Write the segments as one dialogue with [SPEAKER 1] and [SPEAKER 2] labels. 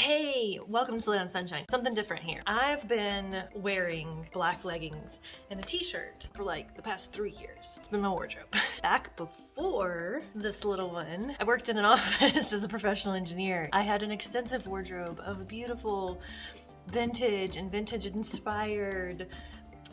[SPEAKER 1] Hey, welcome to Slowdown Sunshine. Something different here. I've been wearing black leggings and a t-shirt for like the past 3 years. It's been my wardrobe. Back before this little one, I worked in an office as a professional engineer. I had an extensive wardrobe of beautiful vintage and vintage inspired,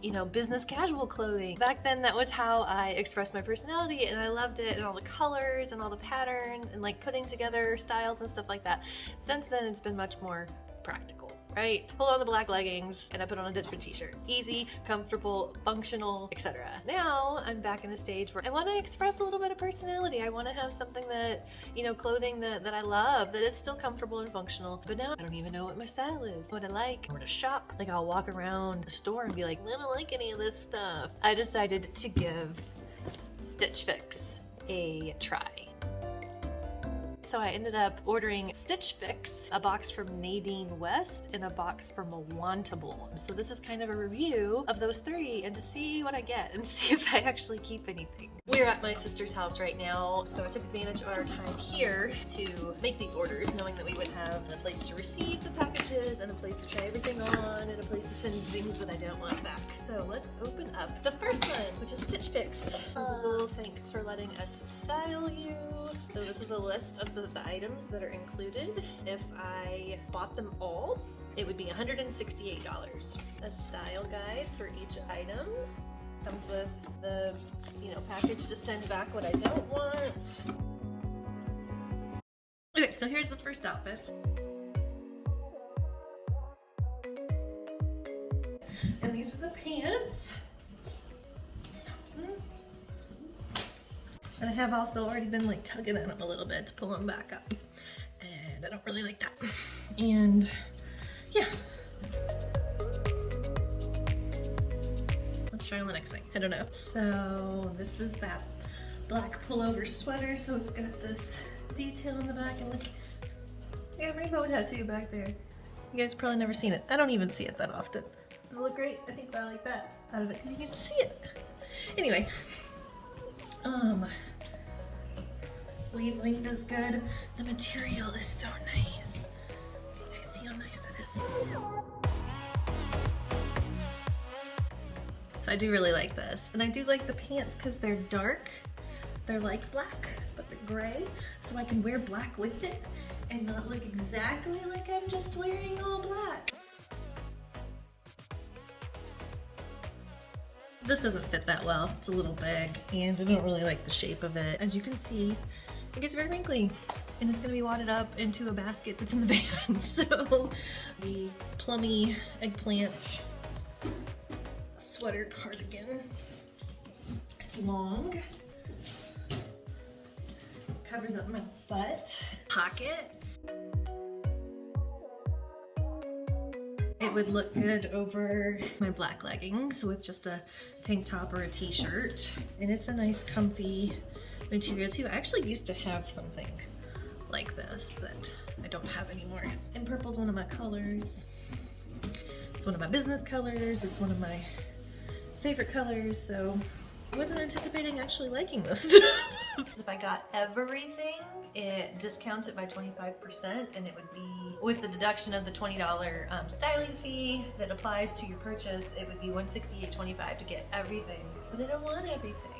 [SPEAKER 1] you know, business casual clothing. Back then, that was how I expressed my personality, and I loved it, and all the colors and all the patterns and like putting together styles and stuff like that. Since then, it's been much more practical, right? Pull on the black leggings and I put on a different t-shirt. Easy, comfortable, functional, etc. Now I'm back in a stage where I want to express a little bit of personality. I want to have something that, you know, clothing that I love, that is still comfortable and functional. But now I don't even know what my style is, what I like, where to shop. Like I'll walk around the store and be like, I don't like any of this stuff. I decided to give StitchFix a try. So I ended up ordering StitchFix, a box from Nadine West and a box from Wantable. So this is kind of a review of those three and to see what I get and see if I actually keep anything. We're at my sister's house right now, so I took advantage of our time here to make these orders, knowing that we would have a place to receive the packages and a place to try everything on and a place to send things that I don't want back. So let's open up the first one, which is StitchFix. This is a little thanks for letting us style you. So this is a list of the items that are included. If I bought them all, it would be $168. A style guide for each item. Comes with the, you know, package to send back what I don't want. Okay, so here's the first outfit. And these are the pants. And I have also already been like tugging at them a little bit to pull them back up. And I don't really like that. And yeah. Let's try on the next thing. I don't know. So this is that black pullover sweater. So it's got this detail in the back and look, I got a rainbow tattoo back there. You guys probably never seen it. I don't even see it that often. Does it look great? I think I like that out of it. You can see it. Anyway. Sleeve length is good. The material is so nice. Can you guys see how nice that is? So I do really like this. And I do like the pants because they're dark. They're like black, but they're gray. So I can wear black with it and not look exactly like I'm just wearing all black. This doesn't fit that well. It's a little big and I don't really like the shape of it. As you can see, it gets very wrinkly and it's gonna be wadded up into a basket that's in the van. So the plummy eggplant sweater cardigan. It's long, covers up my butt, pockets. It would look good over my black leggings with just a tank top or a t-shirt. And it's a nice comfy material too. I actually used to have something like this that I don't have anymore. And purple's one of my colors. It's one of my business colors. It's one of my favorite colors. So I wasn't anticipating actually liking this. If I got everything, it discounts it by 25% and it would be, with the deduction of the $20 styling fee that applies to your purchase, it would be $168.25 to get everything. But I don't want everything.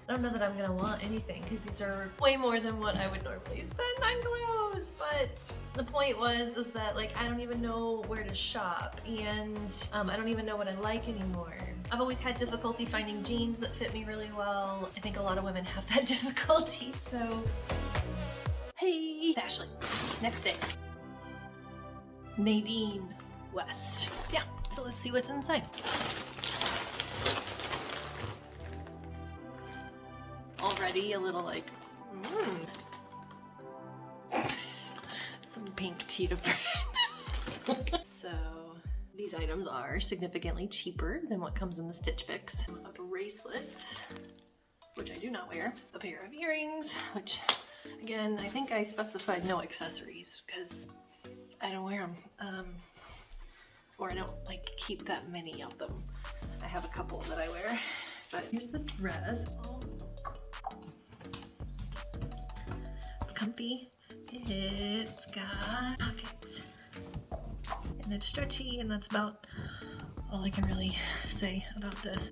[SPEAKER 1] I don't know that I'm gonna want anything because these are way more than what I would normally spend on clothes. But the point is that like I don't even know where to shop and I don't even know what I like anymore. I've always had difficulty finding jeans that fit me really well. I think a lot of women have that difficulty, so. Hey, Ashley, next day. Nadine West. Yeah, so let's see what's inside. Already a little like, some pink cheetah print. So these items are significantly cheaper than what comes in the StitchFix. A bracelet, which I do not wear. A pair of earrings, which again, I think I specified no accessories because I don't wear them. Or I don't like keep that many of them. I have a couple that I wear. But here's the dress. Oh. It's comfy. It's got pockets. and it's stretchy, and that's about all I can really say about this.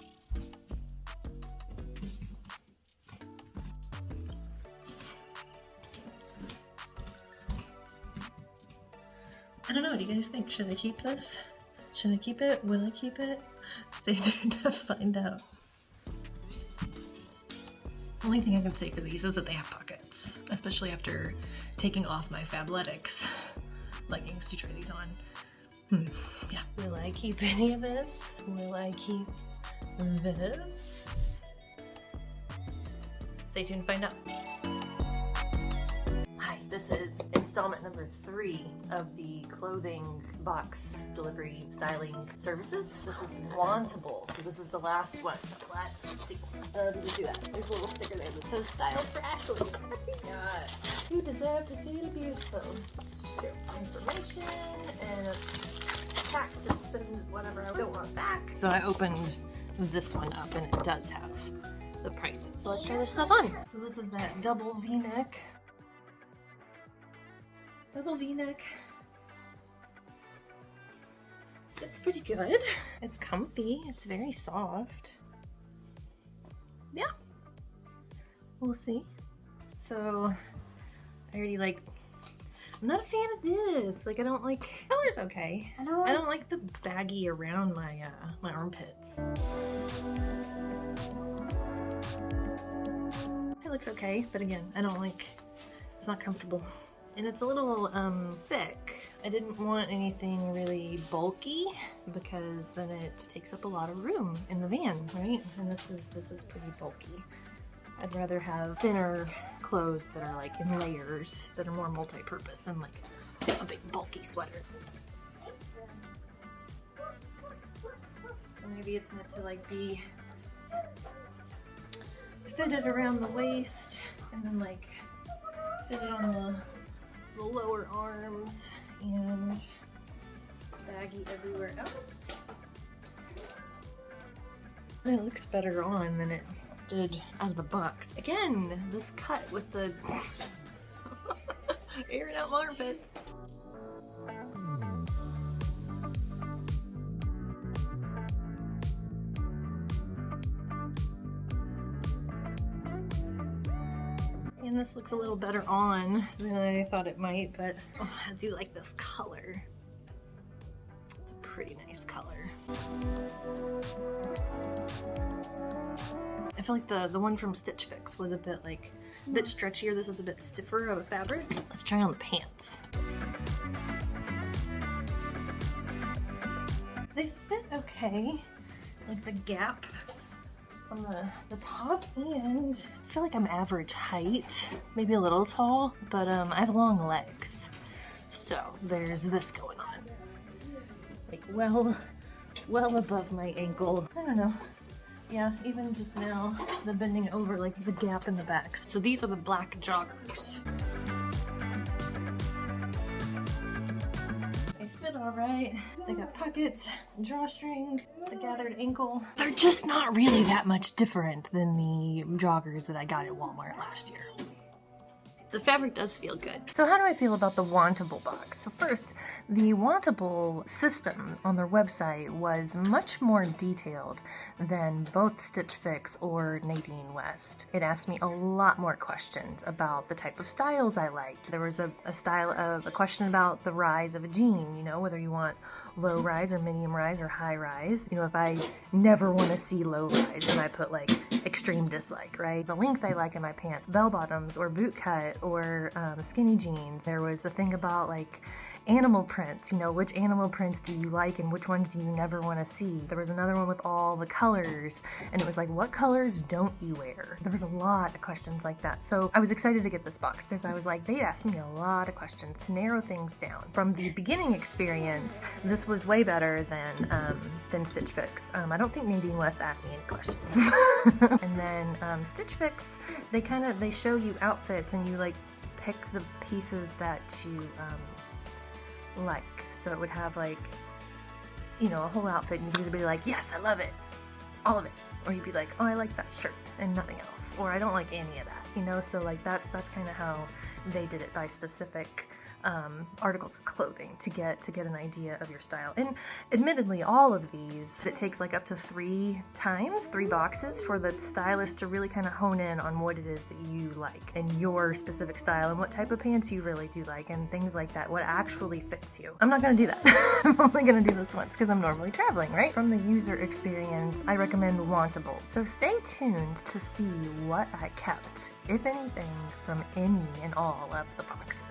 [SPEAKER 1] I don't know, what do you guys think? Should I keep this? Should I keep it? Will I keep it? Stay tuned to find out. Only thing I can say for these is that they have pockets, especially after taking off my Fabletics leggings to try these on. Yeah. Will I keep any of this? Will I keep this? Stay tuned to find out. Hi, this is installment number 3 of the clothing box delivery styling services. This is Wantable, so this is the last one. Let's see. Did you see that? There's a little sticker there that says "Style for Ashley." What we got? You deserve to feel beautiful. This is true. Information and a pack to spend whatever I don't want back. So I opened this one up and it does have the prices. So let's try this stuff on. So this is that double V-neck. Double V-neck. Fits pretty good. It's comfy. It's very soft. Yeah. We'll see. So I already I'm not a fan of this. I don't like, color's okay. I don't like the baggy around my my armpits. It looks okay, but again, it's not comfortable. And it's a little thick. I didn't want anything really bulky because then it takes up a lot of room in the van, right? And this is pretty bulky. I'd rather have thinner clothes that are in layers that are more multi-purpose than a big bulky sweater. So maybe it's meant to be fitted around the waist and then fitted on the lower arms and baggy everywhere else. It looks better on than it did out of the box. Again, this cut with the airing out my armpits. And this looks a little better on than I thought it might, but I do like this color. It's a pretty nice color. I feel like the one from StitchFix was a bit stretchier. This is a bit stiffer of a fabric. Let's try on the pants. They fit okay. The gap on the top, and I feel like I'm average height, maybe a little tall, but I have long legs. So there's this going on. Well above my ankle. I don't know. Yeah, even just now, the bending over, the gap in the back. So these are the black joggers. They fit all right. They got pockets, drawstring, the gathered ankle. They're just not really that much different than the joggers that I got at Walmart last year. The fabric does feel good. So how do I feel about the Wantable box? So first, the Wantable system on their website was much more detailed than both StitchFix or Nadine West. It asked me a lot more questions about the type of styles I like. There was a question about the rise of a jean, whether you want low rise or medium rise or high rise. If I never want to see low rise, then I put extreme dislike, right? The length I like in my pants, bell bottoms or boot cut or skinny jeans. There was a thing about animal prints, which animal prints do you like and which ones do you never want to see? There was another one with all the colors, and it was what colors don't you wear? There was a lot of questions like that. So I was excited to get this box because I was they asked me a lot of questions to narrow things down. From the beginning experience, this was way better than Stitch Fix. I don't think Nadine West asked me any questions. And then Stitch Fix, they show you outfits and you pick the pieces that you so it would have a whole outfit, and you'd either be yes, I love it, all of it, or you'd be oh, I like that shirt and nothing else, or I don't like any of that, so that's kind of how they did it by specific articles of clothing to get an idea of your style. And admittedly, all of these, it takes like up to 3 boxes for the stylist to really kind of hone in on what it is that you like and your specific style and what type of pants you really do like and things like that, what actually fits you. I'm not gonna do that. I'm only gonna do this once because I'm normally traveling, right? From the user experience, I recommend Wantable. So stay tuned to see what I kept, if anything, from any and all of the boxes.